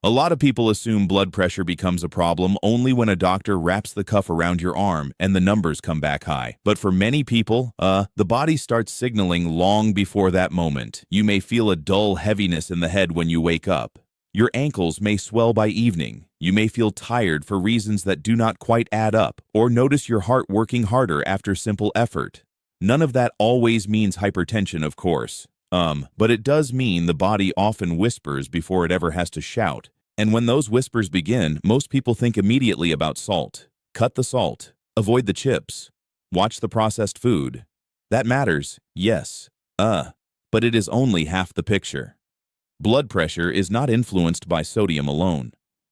A lot of people assume blood pressure becomes a problem only when a doctor wraps the cuff around your arm and the numbers come back high. But for many people, the body starts signaling long before that moment. You may feel a dull heaviness in the head when you wake up. Your ankles may swell by evening. You may feel tired for reasons that do not quite add up, or notice your heart working harder after simple effort. None of that always means hypertension, of course. But it does mean the body often whispers before it ever has to shout. And when those whispers begin, most people think immediately about salt. Cut the salt. Avoid the chips. Watch the processed food. That matters, yes. But it is only half the picture. Blood pressure is not influenced by sodium alone.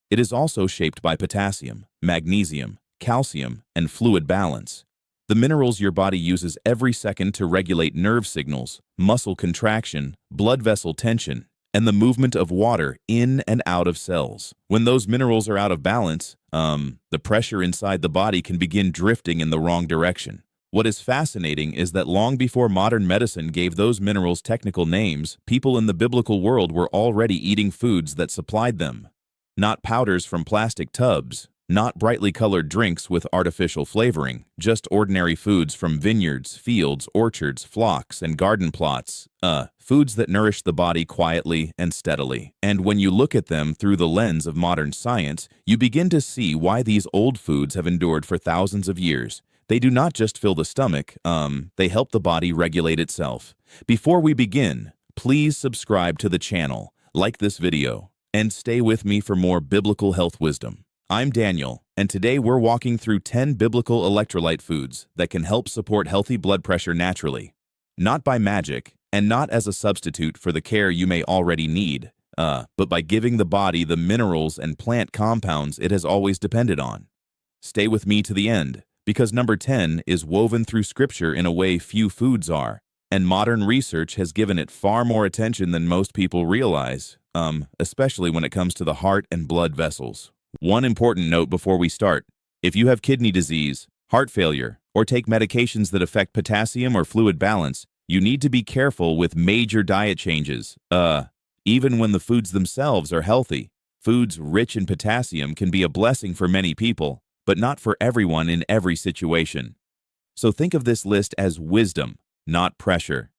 It is also shaped by potassium, magnesium, calcium, and fluid balance. The minerals your body uses every second to regulate nerve signals, muscle contraction, blood vessel tension, and the movement of water in and out of cells. When those minerals are out of balance, the pressure inside the body can begin drifting in the wrong direction. What is fascinating is that long before modern medicine gave those minerals technical names, people in the biblical world were already eating foods that supplied them. Not powders from plastic tubs, not brightly colored drinks with artificial flavoring, just ordinary foods from vineyards, fields, orchards, flocks, and garden plots. Foods that nourish the body quietly and steadily. And when you look at them through the lens of modern science, you begin to see why these old foods have endured for thousands of years. They do not just fill the stomach, they help the body regulate itself. Before we begin, please subscribe to the channel, like this video, and stay with me for more biblical health wisdom. I'm Daniel, and today we're walking through 10 biblical electrolyte foods that can help support healthy blood pressure naturally. Not by magic, and not as a substitute for the care you may already need, but by giving the body the minerals and plant compounds it has always depended on. Stay with me to the end, because number 10 is woven through Scripture in a way few foods are, and modern research has given it far more attention than most people realize, especially when it comes to the heart and blood vessels. One important note before we start: if you have kidney disease, heart failure, or take medications that affect potassium or fluid balance, you need to be careful with major diet changes. Even when the foods themselves are healthy, foods rich in potassium can be a blessing for many people, but not for everyone in every situation. So think of this list as wisdom, not pressure.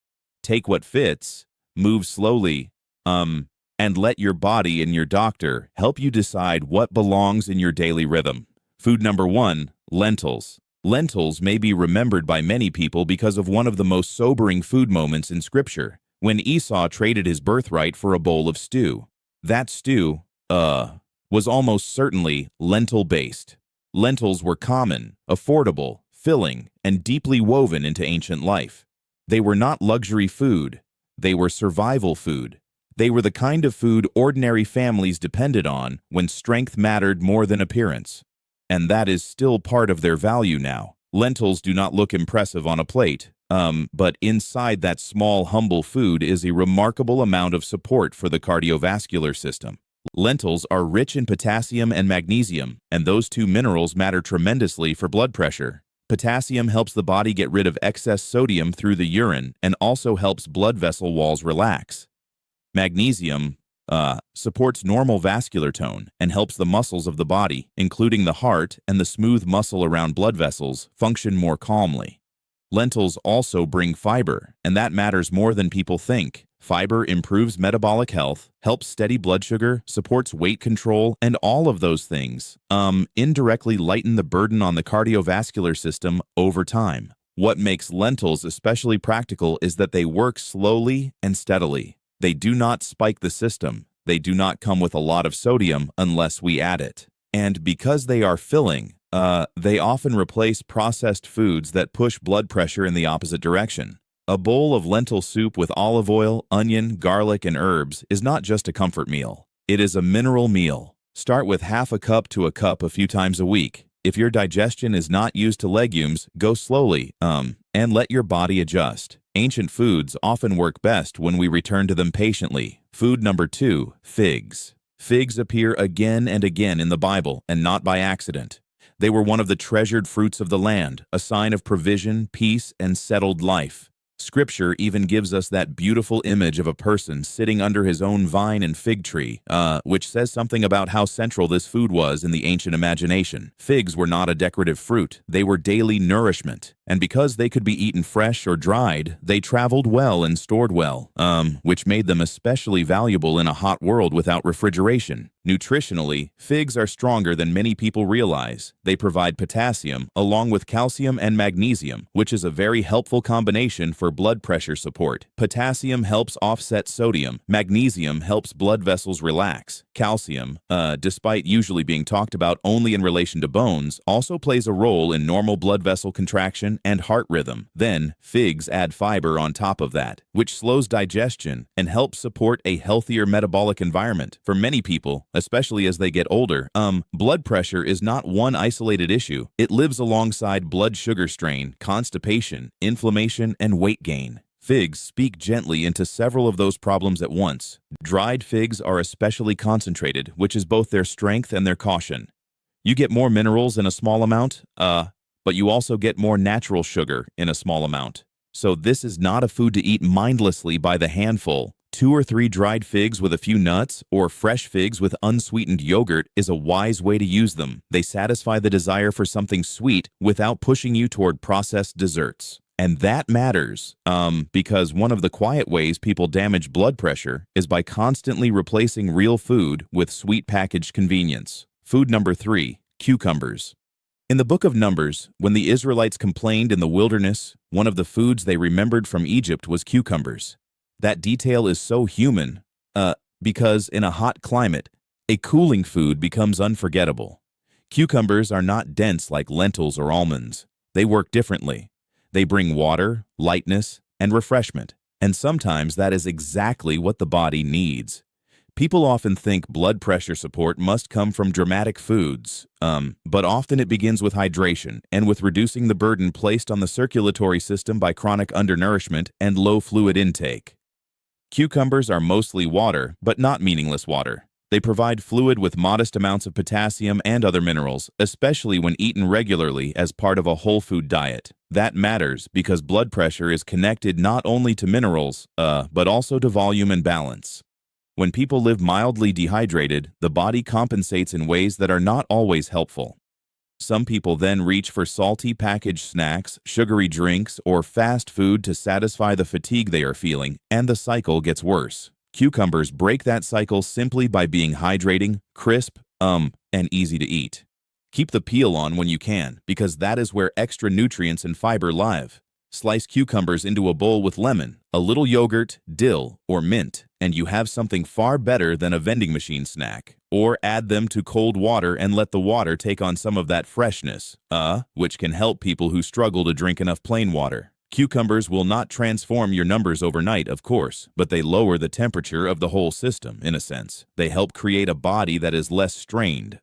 Take what fits, move slowly, and let your body and your doctor help you decide what belongs in your daily rhythm. Food number 1, lentils. Lentils may be remembered by many people because of one of the most sobering food moments in Scripture, when Esau traded his birthright for a bowl of stew. That stew, was almost certainly lentil-based. Lentils were common, affordable, filling, and deeply woven into ancient life. They were not luxury food. They were survival food. They were the kind of food ordinary families depended on when strength mattered more than appearance. And that is still part of their value now. Lentils do not look impressive on a plate, but inside that small, humble food is a remarkable amount of support for the cardiovascular system. Lentils are rich in potassium and magnesium, and those two minerals matter tremendously for blood pressure. Potassium helps the body get rid of excess sodium through the urine and also helps blood vessel walls relax. Magnesium supports normal vascular tone and helps the muscles of the body, including the heart and the smooth muscle around blood vessels, function more calmly. Lentils also bring fiber, and that matters more than people think. Fiber improves metabolic health, helps steady blood sugar, supports weight control, and all of those things indirectly lighten the burden on the cardiovascular system over time. What makes lentils especially practical is that they work slowly and steadily. They do not spike the system. They do not come with a lot of sodium unless we add it. And because they are filling, they often replace processed foods that push blood pressure in the opposite direction. A bowl of lentil soup with olive oil, onion, garlic, and herbs is not just a comfort meal. It is a mineral meal. Start with half a cup to a cup a few times a week. If your digestion is not used to legumes, go slowly, and let your body adjust. Ancient foods often work best when we return to them patiently. Food number 2, figs. Figs appear again and again in the Bible, and not by accident. They were one of the treasured fruits of the land, a sign of provision, peace, and settled life. Scripture even gives us that beautiful image of a person sitting under his own vine and fig tree, which says something about how central this food was in the ancient imagination. Figs were not a decorative fruit, they were daily nourishment. And because they could be eaten fresh or dried, they traveled well and stored well, which made them especially valuable in a hot world without refrigeration. Nutritionally, figs are stronger than many people realize. They provide potassium, along with calcium and magnesium, which is a very helpful combination for blood pressure support. Potassium helps offset sodium. Magnesium helps blood vessels relax. Calcium, despite usually being talked about only in relation to bones, also plays a role in normal blood vessel contraction and heart rhythm. Then, figs add fiber on top of that, which slows digestion and helps support a healthier metabolic environment. For many people, especially as they get older, blood pressure is not one isolated issue. It lives alongside blood sugar strain, constipation, inflammation, and weight gain. Figs speak gently into several of those problems at once. Dried figs are especially concentrated, which is both their strength and their caution. You get more minerals in a small amount, but you also get more natural sugar in a small amount. So this is not a food to eat mindlessly by the handful. 2 or 3 dried figs with a few nuts or fresh figs with unsweetened yogurt is a wise way to use them. They satisfy the desire for something sweet without pushing you toward processed desserts. And that matters, because one of the quiet ways people damage blood pressure is by constantly replacing real food with sweet packaged convenience. Food number 3, cucumbers. In the book of Numbers, when the Israelites complained in the wilderness, one of the foods they remembered from Egypt was cucumbers. That detail is so human, because in a hot climate, a cooling food becomes unforgettable. Cucumbers are not dense like lentils or almonds. They work differently. They bring water, lightness, and refreshment, and sometimes that is exactly what the body needs. People often think blood pressure support must come from dramatic foods, but often it begins with hydration and with reducing the burden placed on the circulatory system by chronic undernourishment and low fluid intake. Cucumbers are mostly water, but not meaningless water. They provide fluid with modest amounts of potassium and other minerals, especially when eaten regularly as part of a whole food diet. That matters because blood pressure is connected not only to minerals, but also to volume and balance. When people live mildly dehydrated, the body compensates in ways that are not always helpful. Some people then reach for salty packaged snacks, sugary drinks, or fast food to satisfy the fatigue they are feeling, and the cycle gets worse. Cucumbers break that cycle simply by being hydrating, crisp, and easy to eat. Keep the peel on when you can, because that is where extra nutrients and fiber live. Slice cucumbers into a bowl with lemon, a little yogurt, dill, or mint, and you have something far better than a vending machine snack. Or add them to cold water and let the water take on some of that freshness, which can help people who struggle to drink enough plain water. Cucumbers will not transform your numbers overnight, of course, but they lower the temperature of the whole system, in a sense. They help create a body that is less strained,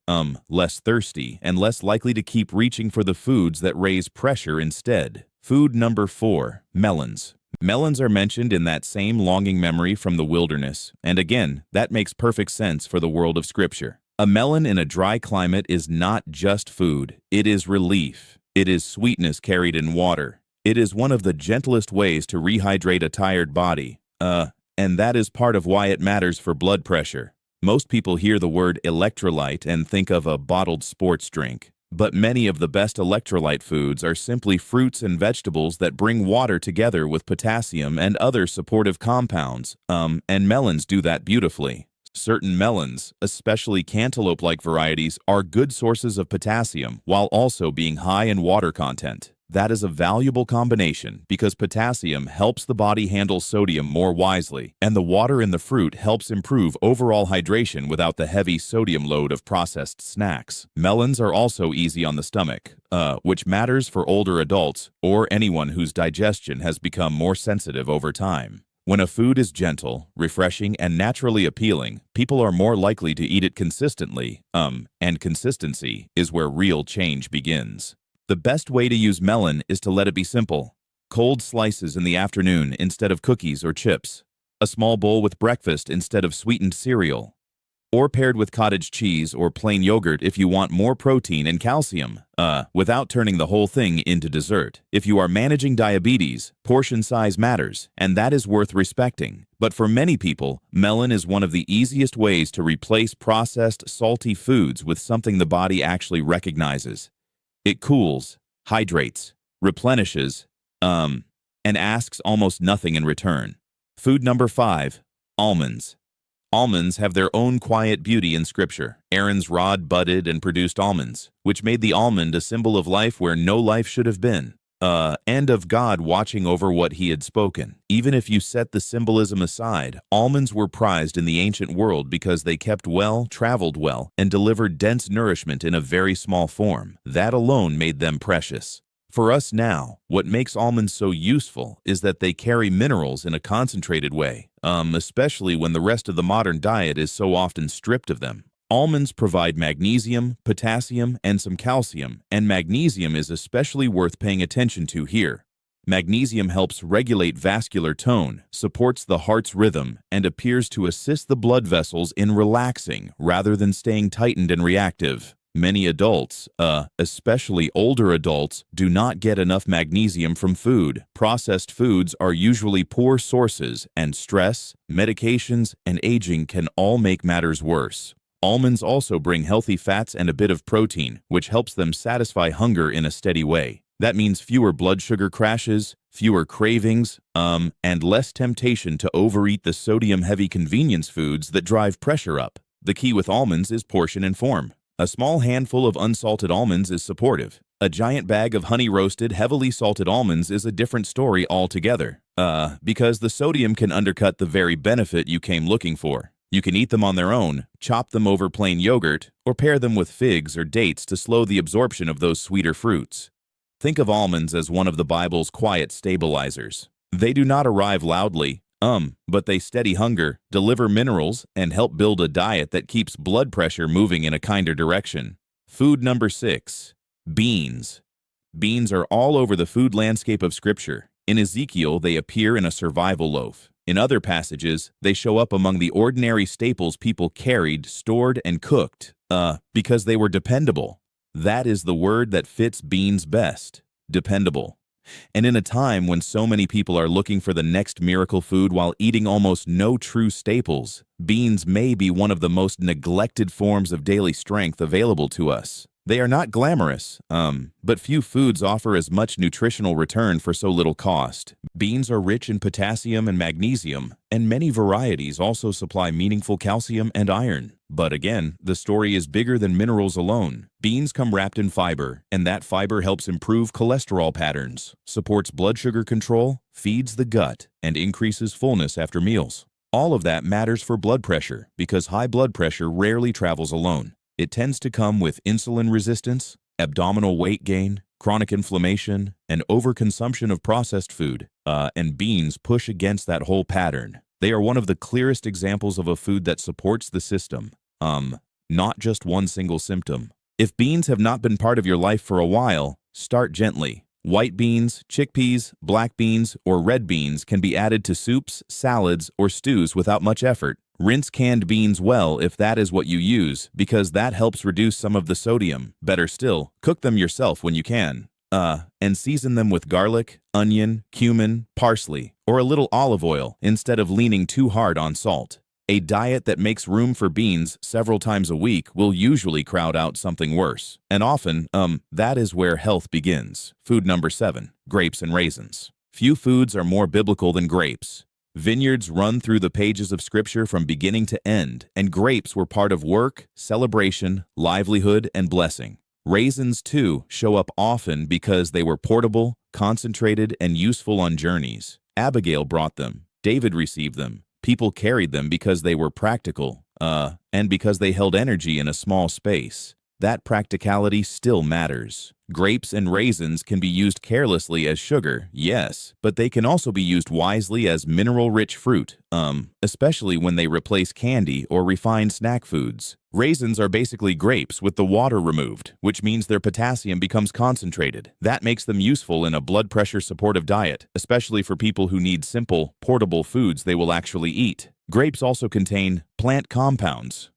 less thirsty, and less likely to keep reaching for the foods that raise pressure instead. Food number 4, melons. Melons are mentioned in that same longing memory from the wilderness, and again, that makes perfect sense for the world of Scripture. A melon in a dry climate is not just food, it is relief. It is sweetness carried in water. It is one of the gentlest ways to rehydrate a tired body, and that is part of why it matters for blood pressure. Most people hear the word electrolyte and think of a bottled sports drink. But many of the best electrolyte foods are simply fruits and vegetables that bring water together with potassium and other supportive compounds, and melons do that beautifully. Certain melons, especially cantaloupe-like varieties, are good sources of potassium while also being high in water content. That is a valuable combination because potassium helps the body handle sodium more wisely, and the water in the fruit helps improve overall hydration without the heavy sodium load of processed snacks. Melons are also easy on the stomach, which matters for older adults or anyone whose digestion has become more sensitive over time. When a food is gentle, refreshing, and naturally appealing, people are more likely to eat it consistently, and consistency is where real change begins. The best way to use melon is to let it be simple. Cold slices in the afternoon instead of cookies or chips. A small bowl with breakfast instead of sweetened cereal. or paired with cottage cheese or plain yogurt if you want more protein and calcium, without turning the whole thing into dessert. If you are managing diabetes, portion size matters, and that is worth respecting. But for many people, melon is one of the easiest ways to replace processed, salty foods with something the body actually recognizes. It cools, hydrates, replenishes, and asks almost nothing in return. Food number 5, almonds. Almonds have their own quiet beauty in Scripture. Aaron's rod budded and produced almonds, which made the almond a symbol of life where no life should have been, and of God watching over what he had spoken. Even if you set the symbolism aside, almonds were prized in the ancient world because they kept well, traveled well, and delivered dense nourishment in a very small form. That alone made them precious. For us now, what makes almonds so useful is that they carry minerals in a concentrated way, especially when the rest of the modern diet is so often stripped of them. Almonds provide magnesium, potassium, and some calcium, and magnesium is especially worth paying attention to here. Magnesium helps regulate vascular tone, supports the heart's rhythm, and appears to assist the blood vessels in relaxing rather than staying tightened and reactive. Many adults, especially older adults, do not get enough magnesium from food. Processed foods are usually poor sources, and stress, medications, and aging can all make matters worse. Almonds also bring healthy fats and a bit of protein, which helps them satisfy hunger in a steady way. That means fewer blood sugar crashes, fewer cravings, and less temptation to overeat the sodium-heavy convenience foods that drive pressure up. The key with almonds is portion and form. A small handful of unsalted almonds is supportive. A giant bag of honey-roasted, heavily salted almonds is a different story altogether, because the sodium can undercut the very benefit you came looking for. You can eat them on their own, chop them over plain yogurt, or pair them with figs or dates to slow the absorption of those sweeter fruits. Think of almonds as one of the Bible's quiet stabilizers. They do not arrive loudly, but they steady hunger, deliver minerals, and help build a diet that keeps blood pressure moving in a kinder direction. Food number 6, beans. Beans are all over the food landscape of Scripture. In Ezekiel, they appear in a survival loaf. In other passages, they show up among the ordinary staples people carried, stored, and cooked, because they were dependable. That is the word that fits beans best, dependable. And in a time when so many people are looking for the next miracle food while eating almost no true staples, beans may be one of the most neglected forms of daily strength available to us. They are not glamorous, but few foods offer as much nutritional return for so little cost. Beans are rich in potassium and magnesium, and many varieties also supply meaningful calcium and iron. But again, the story is bigger than minerals alone. Beans come wrapped in fiber, and that fiber helps improve cholesterol patterns, supports blood sugar control, feeds the gut, and increases fullness after meals. All of that matters for blood pressure because high blood pressure rarely travels alone. It tends to come with insulin resistance, abdominal weight gain, chronic inflammation, and overconsumption of processed food, and beans push against that whole pattern. They are one of the clearest examples of a food that supports the system, not just one single symptom. If beans have not been part of your life for a while, start gently. White beans, chickpeas, black beans, or red beans can be added to soups, salads, or stews without much effort. Rinse canned beans well if that is what you use, because that helps reduce some of the sodium. Better still, cook them yourself when you can. And season them with garlic, onion, cumin, parsley, or a little olive oil instead of leaning too hard on salt. A diet that makes room for beans several times a week will usually crowd out something worse. And often, that is where health begins. Food number 7, grapes and raisins. Few foods are more biblical than grapes. Vineyards run through the pages of Scripture from beginning to end, and grapes were part of work, celebration, livelihood, and blessing. Raisins, too, show up often because they were portable, concentrated, and useful on journeys. Abigail brought them. David received them. People carried them because they were practical, and because they held energy in a small space. That practicality still matters. Grapes and raisins can be used carelessly as sugar, yes, but they can also be used wisely as mineral-rich fruit, especially when they replace candy or refined snack foods. Raisins are basically grapes with the water removed, which means their potassium becomes concentrated. That makes them useful in a blood pressure supportive diet, especially for people who need simple, portable foods they will actually eat. Grapes also contain plant compounds,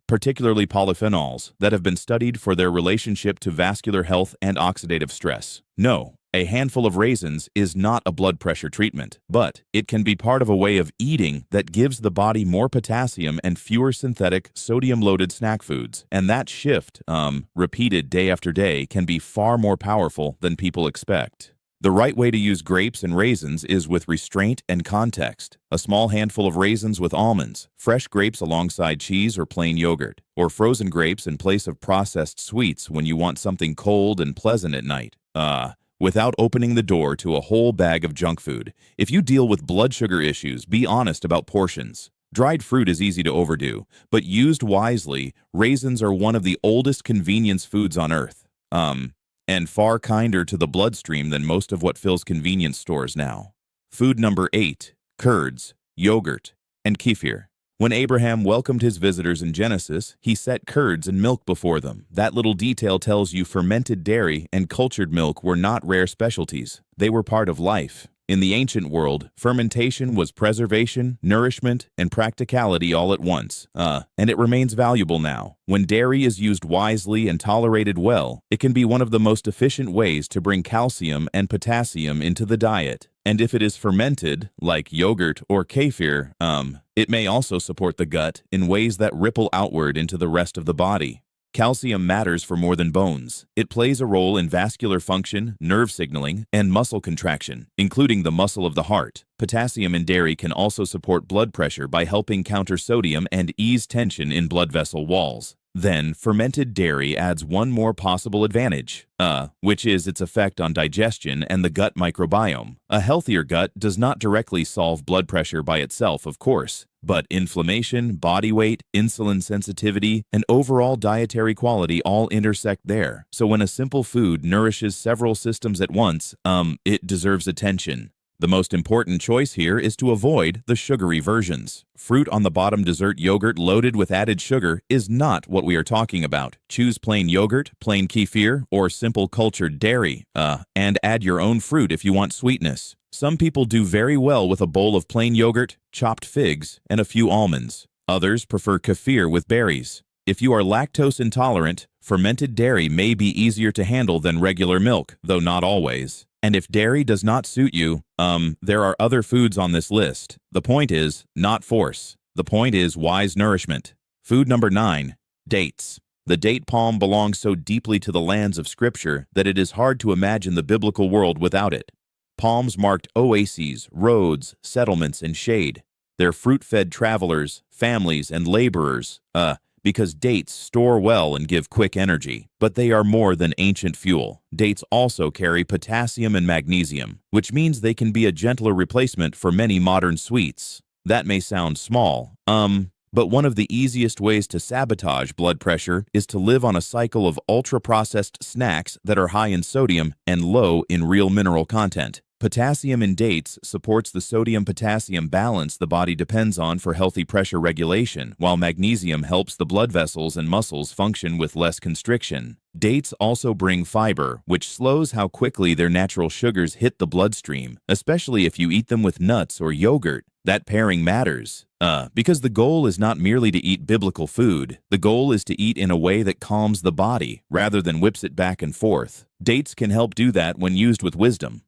particularly polyphenols, that have been studied for their relationship to vascular health and oxidative stress. No, a handful of raisins is not a blood pressure treatment, but it can be part of a way of eating that gives the body more potassium and fewer synthetic sodium-loaded snack foods. And that shift, repeated day after day, can be far more powerful than people expect. The right way to use grapes and raisins is with restraint and context. A small handful of raisins with almonds, fresh grapes alongside cheese or plain yogurt, or frozen grapes in place of processed sweets when you want something cold and pleasant at night. Without opening the door to a whole bag of junk food. If you deal with blood sugar issues, be honest about portions. Dried fruit is easy to overdo, but used wisely, raisins are one of the oldest convenience foods on earth. And far kinder to the bloodstream than most of what fills convenience stores now. Food number 8, curds, yogurt, and kefir. When Abraham welcomed his visitors in Genesis, he set curds and milk before them. That little detail tells you fermented dairy and cultured milk were not rare specialties. They were part of life. In the ancient world, fermentation was preservation, nourishment, and practicality all at once, and it remains valuable now. When dairy is used wisely and tolerated well, it can be one of the most efficient ways to bring calcium and potassium into the diet. And if it is fermented, like yogurt or kefir, it may also support the gut in ways that ripple outward into the rest of the body. Calcium matters for more than bones. It plays a role in vascular function, nerve signaling, and muscle contraction, including the muscle of the heart. Potassium in dairy can also support blood pressure by helping counter sodium and ease tension in blood vessel walls. Then, fermented dairy adds one more possible advantage, which is its effect on digestion and the gut microbiome. A healthier gut does not directly solve blood pressure by itself, of course, but inflammation, body weight, insulin sensitivity, and overall dietary quality all intersect there. So when a simple food nourishes several systems at once, it deserves attention. The most important choice here is to avoid the sugary versions. Fruit on the bottom dessert yogurt loaded with added sugar is not what we are talking about. Choose plain yogurt, plain kefir, or simple cultured dairy, and add your own fruit if you want sweetness. Some people do very well with a bowl of plain yogurt, chopped figs, and a few almonds. Others prefer kefir with berries. If you are lactose intolerant, fermented dairy may be easier to handle than regular milk, though not always. And if dairy does not suit you, there are other foods on this list. The point is not force. The point is wise nourishment. Food number 9, dates. The date palm belongs so deeply to the lands of Scripture that it is hard to imagine the biblical world without it. Palms marked oases, roads, settlements, and shade. They're fruit-fed travelers, families, and laborers, because dates store well and give quick energy. But they are more than ancient fuel. Dates also carry potassium and magnesium, which means they can be a gentler replacement for many modern sweets. That may sound small, but one of the easiest ways to sabotage blood pressure is to live on a cycle of ultra-processed snacks that are high in sodium and low in real mineral content. Potassium in dates supports the sodium-potassium balance the body depends on for healthy pressure regulation, while magnesium helps the blood vessels and muscles function with less constriction. Dates also bring fiber, which slows how quickly their natural sugars hit the bloodstream, especially if you eat them with nuts or yogurt. That pairing matters, because the goal is not merely to eat biblical food. The goal is to eat in a way that calms the body, rather than whips it back and forth. Dates can help do that when used with wisdom.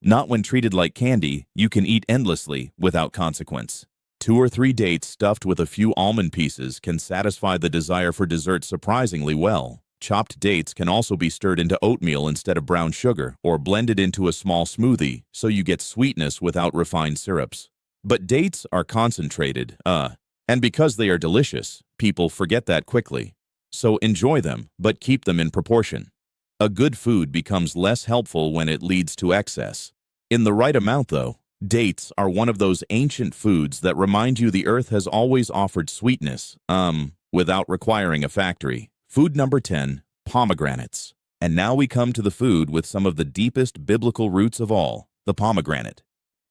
Not when treated like candy. You can eat endlessly without consequence. 2 or 3 dates stuffed with a few almond pieces can satisfy the desire for dessert surprisingly well. Chopped dates can also be stirred into oatmeal instead of brown sugar, or blended into a small smoothie, so you get sweetness without refined syrups. But dates are concentrated, and because they are delicious, people forget that quickly. So enjoy them, but keep them in proportion. A good food becomes less helpful when it leads to excess. In the right amount, though, dates are one of those ancient foods that remind you the earth has always offered sweetness, without requiring a factory. Food number 10, pomegranates. And now we come to the food with some of the deepest biblical roots of all, the pomegranate.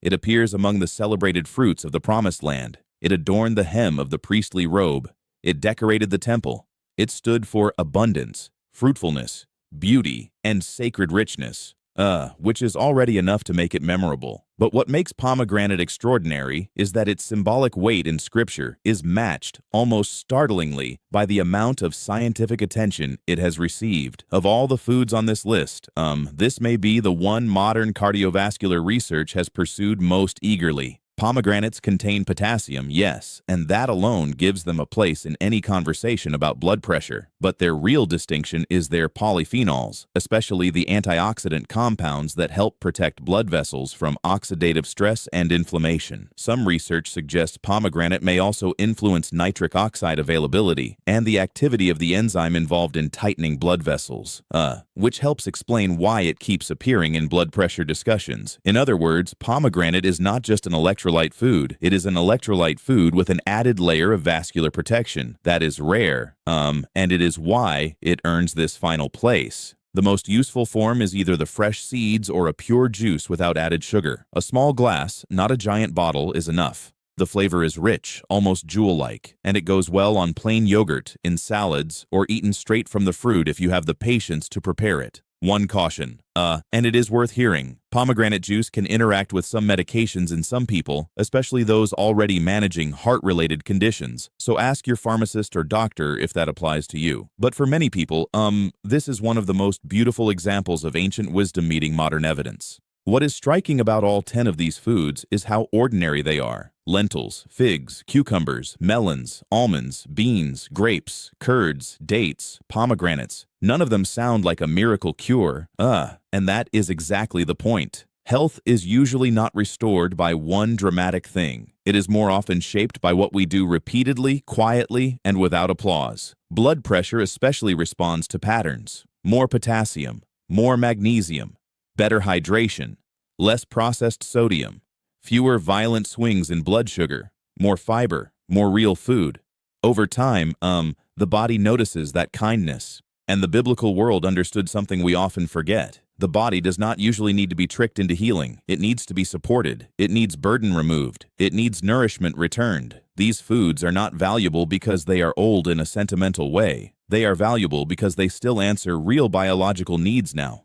It appears among the celebrated fruits of the Promised Land. It adorned the hem of the priestly robe. It decorated the temple. It stood for abundance, fruitfulness, beauty, and sacred richness, which is already enough to make it memorable. But what makes pomegranate extraordinary is that its symbolic weight in Scripture is matched, almost startlingly, by the amount of scientific attention it has received. Of all the foods on this list, this may be the one modern cardiovascular research has pursued most eagerly. Pomegranates contain potassium, yes, and that alone gives them a place in any conversation about blood pressure. But their real distinction is their polyphenols, especially the antioxidant compounds that help protect blood vessels from oxidative stress and inflammation. Some research suggests pomegranate may also influence nitric oxide availability and the activity of the enzyme involved in tightening blood vessels, which helps explain why it keeps appearing in blood pressure discussions. In other words, pomegranate is not just an electrolyte food, it is an electrolyte food with an added layer of vascular protection. That is rare, and it is why it earns this final place. The most useful form is either the fresh seeds or a pure juice without added sugar. A small glass, not a giant bottle, is enough. The flavor is rich, almost jewel-like, and it goes well on plain yogurt, in salads, or eaten straight from the fruit if you have the patience to prepare it. One caution, and it is worth hearing. Pomegranate juice can interact with some medications in some people, especially those already managing heart-related conditions, so ask your pharmacist or doctor if that applies to you. But for many people, this is one of the most beautiful examples of ancient wisdom meeting modern evidence. What is striking about all 10 of these foods is how ordinary they are. Lentils, figs, cucumbers, melons, almonds, beans, grapes, curds, dates, pomegranates. None of them sound like a miracle cure, and that is exactly the point. Health is usually not restored by one dramatic thing. It is more often shaped by what we do repeatedly, quietly, and without applause. Blood pressure especially responds to patterns. More potassium, more magnesium, better hydration, less processed sodium, fewer violent swings in blood sugar, more fiber, more real food. Over time, the body notices that kindness. And the biblical world understood something we often forget. The body does not usually need to be tricked into healing. It needs to be supported. It needs burden removed. It needs nourishment returned. These foods are not valuable because they are old in a sentimental way. They are valuable because they still answer real biological needs now.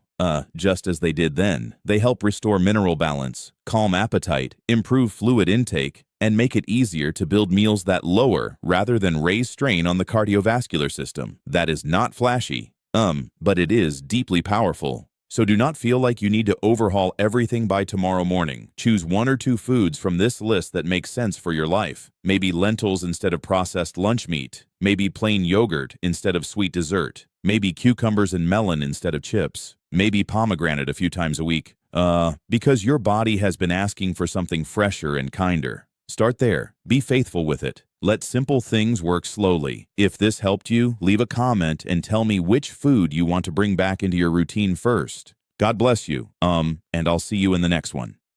Just as they did then. They help restore mineral balance, calm appetite, improve fluid intake, and make it easier to build meals that lower rather than raise strain on the cardiovascular system. That is not flashy, but it is deeply powerful. So do not feel like you need to overhaul everything by tomorrow morning. Choose 1 or 2 foods from this list that make sense for your life. Maybe lentils instead of processed lunch meat. Maybe plain yogurt instead of sweet dessert. Maybe cucumbers and melon instead of chips. Maybe pomegranate a few times a week. Because your body has been asking for something fresher and kinder. Start there. Be faithful with it. Let simple things work slowly. If this helped you, leave a comment and tell me which food you want to bring back into your routine first. God bless you, and I'll see you in the next one.